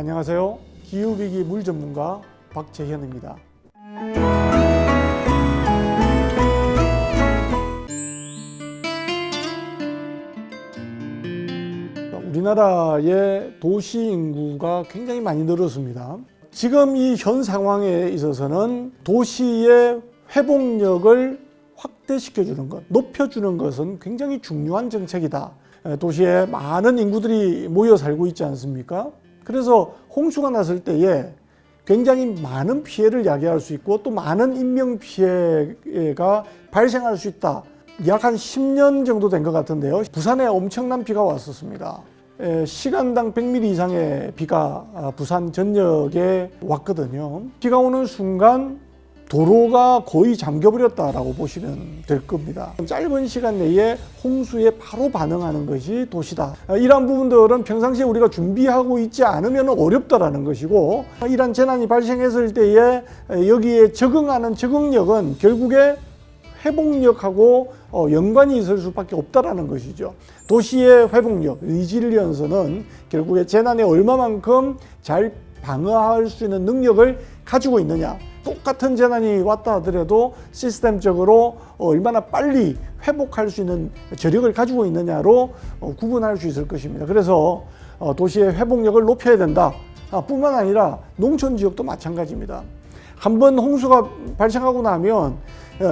안녕하세요. 기후위기 물 전문가 박재현입니다. 우리나라의 도시 인구가 굉장히 많이 늘었습니다. 지금 이 현 상황에 있어서는 도시의 회복력을 확대시켜주는 것, 높여주는 것은 굉장히 중요한 정책이다. 도시에 많은 인구들이 모여 살고 있지 않습니까? 그래서 홍수가 났을 때에 굉장히 많은 피해를 야기할 수 있고 또 많은 인명 피해가 발생할 수 있다. 약 한 10년 정도 된 것 같은데요. 부산에 엄청난 비가 왔었습니다. 시간당 100mm 이상의 비가 부산 전역에 왔거든요. 비가 오는 순간 도로가 거의 잠겨버렸다라고 보시면 될 겁니다. 짧은 시간 내에 홍수에 바로 반응하는 것이 도시다. 이러한 부분들은 평상시에 우리가 준비하고 있지 않으면 어렵다라는 것이고, 이러한 재난이 발생했을 때에 여기에 적응하는 적응력은 결국에 회복력하고 연관이 있을 수밖에 없다라는 것이죠. 도시의 회복력, 리질리언스는 결국에 재난에 얼마만큼 잘 방어할 수 있는 능력을 가지고 있느냐. 똑같은 재난이 왔다 하더라도 시스템적으로 얼마나 빨리 회복할 수 있는 저력을 가지고 있느냐로 구분할 수 있을 것입니다. 그래서 도시의 회복력을 높여야 된다. 뿐만 아니라 농촌 지역도 마찬가지입니다. 한번 홍수가 발생하고 나면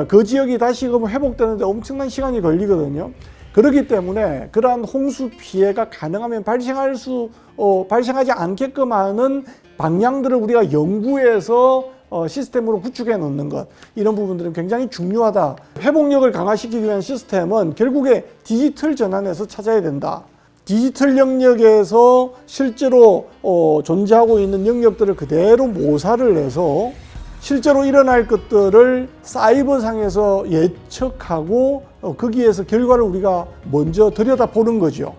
그 지역이 다시 회복되는데 엄청난 시간이 걸리거든요. 그렇기 때문에 그러한 홍수 피해가 가능하면 발생하지 않게끔 하는 방향들을 우리가 연구해서 시스템으로 구축해 놓는 것, 이런 부분들은 굉장히 중요하다. 회복력을 강화시키기 위한 시스템은 결국에 디지털 전환에서 찾아야 된다. 디지털 영역에서 실제로 존재하고 있는 영역들을 그대로 모사를 해서 실제로 일어날 것들을 사이버상에서 예측하고 거기에서 결과를 우리가 먼저 들여다보는 거죠.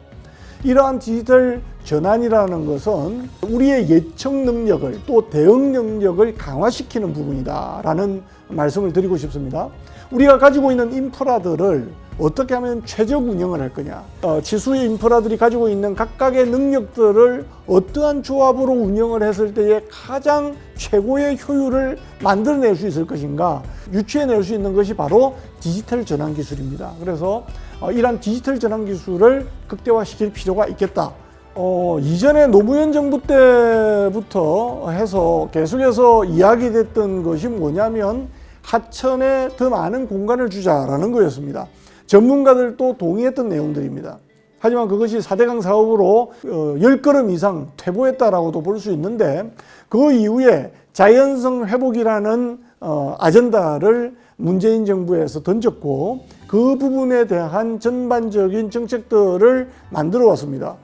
이러한 디지털 전환이라는 것은 우리의 예측 능력을 또 대응 능력을 강화시키는 부분이다라는 말씀을 드리고 싶습니다. 우리가 가지고 있는 인프라들을 어떻게 하면 최적 운영을 할 거냐, 지수의 인프라들이 가지고 있는 각각의 능력들을 어떠한 조합으로 운영을 했을 때에 가장 최고의 효율을 만들어낼 수 있을 것인가, 유추해낼 수 있는 것이 바로 디지털 전환 기술입니다. 그래서 이러한 디지털 전환 기술을 극대화시킬 필요가 있겠다. 이전에 노무현 정부 때부터 해서 계속해서 이야기됐던 것이 뭐냐면 하천에 더 많은 공간을 주자라는 거였습니다. 전문가들도 동의했던 내용들입니다. 하지만 그것이 4대강 사업으로 10걸음 이상 퇴보했다라고도 볼 수 있는데, 그 이후에 자연성 회복이라는 아젠다를 문재인 정부에서 던졌고 그 부분에 대한 전반적인 정책들을 만들어 왔습니다.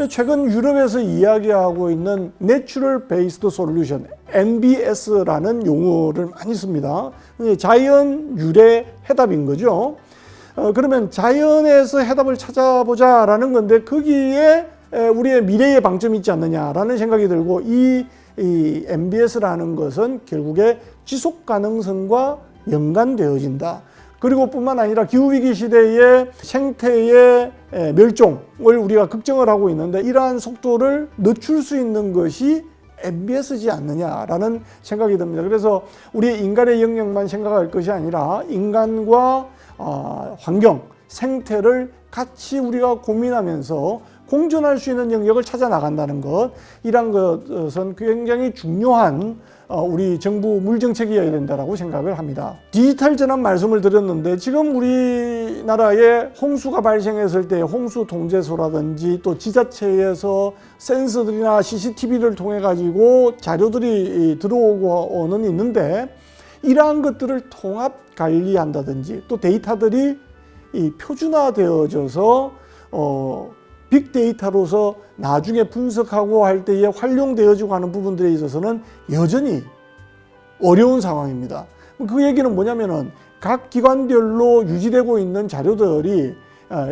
최근 유럽에서 이야기하고 있는 Natural Based Solution, NBS라는 용어를 많이 씁니다. 자연 유래 해답인 거죠. 그러면 자연에서 해답을 찾아보자라는 건데 거기에 우리의 미래의 방점이 있지 않느냐라는 생각이 들고, 이 NBS라는 것은 결국에 지속 가능성과 연관되어진다. 그리고 뿐만 아니라 기후위기 시대의 생태의 멸종을 우리가 걱정을 하고 있는데 이러한 속도를 늦출 수 있는 것이 NBS지 않느냐라는 생각이 듭니다. 그래서 우리 인간의 영역만 생각할 것이 아니라 인간과 환경, 생태를 같이 우리가 고민하면서 공존할 수 있는 영역을 찾아 나간다는 것, 이런 것은 굉장히 중요한 우리 정부 물정책이어야 된다고 생각을 합니다. 디지털 전환 말씀을 드렸는데, 지금 우리나라에 홍수가 발생했을 때 홍수 통제소라든지 또 지자체에서 센서들이나 CCTV를 통해 가지고 자료들이 들어오고는 있는데, 이러한 것들을 통합 관리한다든지 또 데이터들이 표준화되어져서 빅데이터로서 나중에 분석하고 할 때에 활용되어지고 하는 부분들에 있어서는 여전히 어려운 상황입니다. 그 얘기는 뭐냐면은 각 기관별로 유지되고 있는 자료들이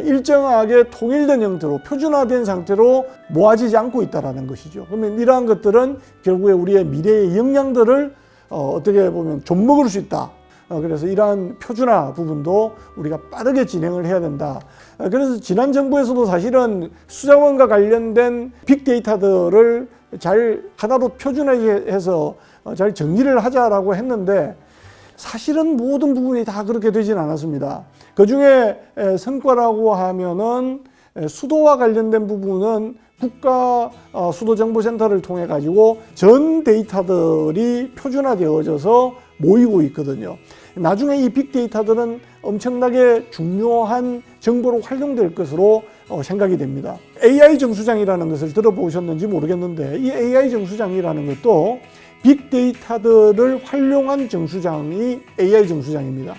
일정하게 통일된 형태로 표준화된 상태로 모아지지 않고 있다는 것이죠. 그러면 이러한 것들은 결국에 우리의 미래의 역량들을 어떻게 보면 좀먹을 수 있다. 그래서 이러한 표준화 부분도 우리가 빠르게 진행을 해야 된다. 그래서 지난 정부에서도 사실은 수자원과 관련된 빅데이터들을 잘 하나로 표준화해서 잘 정리를 하자라고 했는데 사실은 모든 부분이 다 그렇게 되진 않았습니다. 그 중에 성과라고 하면은 수도와 관련된 부분은 국가 수도정보센터를 통해 가지고 전 데이터들이 표준화되어져서 모이고 있거든요. 나중에 이 빅데이터들은 엄청나게 중요한 정보로 활용될 것으로 생각이 됩니다. AI 정수장이라는 것을 들어보셨는지 모르겠는데 이 AI 정수장이라는 것도 빅데이터들을 활용한 정수장이 AI 정수장입니다.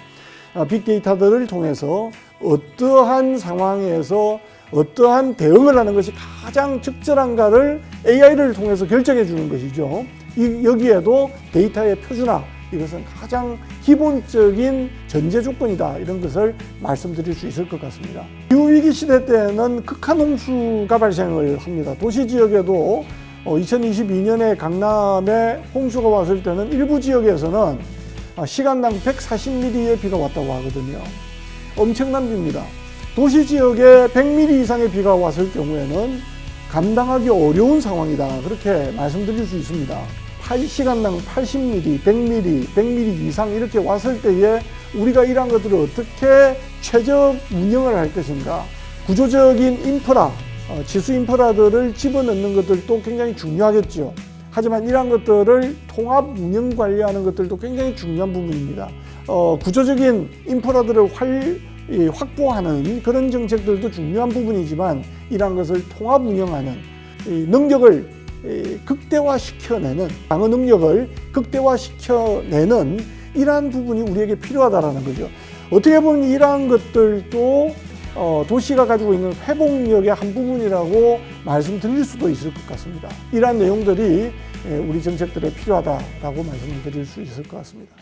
빅데이터들을 통해서 어떠한 상황에서 어떠한 대응을 하는 것이 가장 적절한가를 AI를 통해서 결정해 주는 것이죠. 여기에도 데이터의 표준화, 이것은 가장 기본적인 전제 조건이다, 이런 것을 말씀드릴 수 있을 것 같습니다. 기후위기 시대 때는 극한 홍수가 발생을 합니다. 도시지역에도 2022년에 강남에 홍수가 왔을 때는 일부 지역에서는 시간당 140mm의 비가 왔다고 하거든요. 엄청난 비입니다. 도시지역에 100mm 이상의 비가 왔을 경우에는 감당하기 어려운 상황이다, 그렇게 말씀드릴 수 있습니다. 시간당 80mm, 100mm, 100mm 이상 이렇게 왔을 때에 우리가 이러한 것들을 어떻게 최적 운영을 할 것인가, 구조적인 인프라, 지수 인프라들을 집어넣는 것들도 굉장히 중요하겠죠. 하지만 이러한 것들을 통합 운영 관리하는 것들도 굉장히 중요한 부분입니다. 구조적인 인프라들을 확보하는 그런 정책들도 중요한 부분이지만 이러한 것을 통합 운영하는 능력을 극대화시켜내는, 방어 능력을 극대화시켜내는 이러한 부분이 우리에게 필요하다라는 거죠. 어떻게 보면 이러한 것들도 도시가 가지고 있는 회복력의 한 부분이라고 말씀드릴 수도 있을 것 같습니다. 이러한 내용들이 우리 정책들에 필요하다라고 말씀드릴 수 있을 것 같습니다.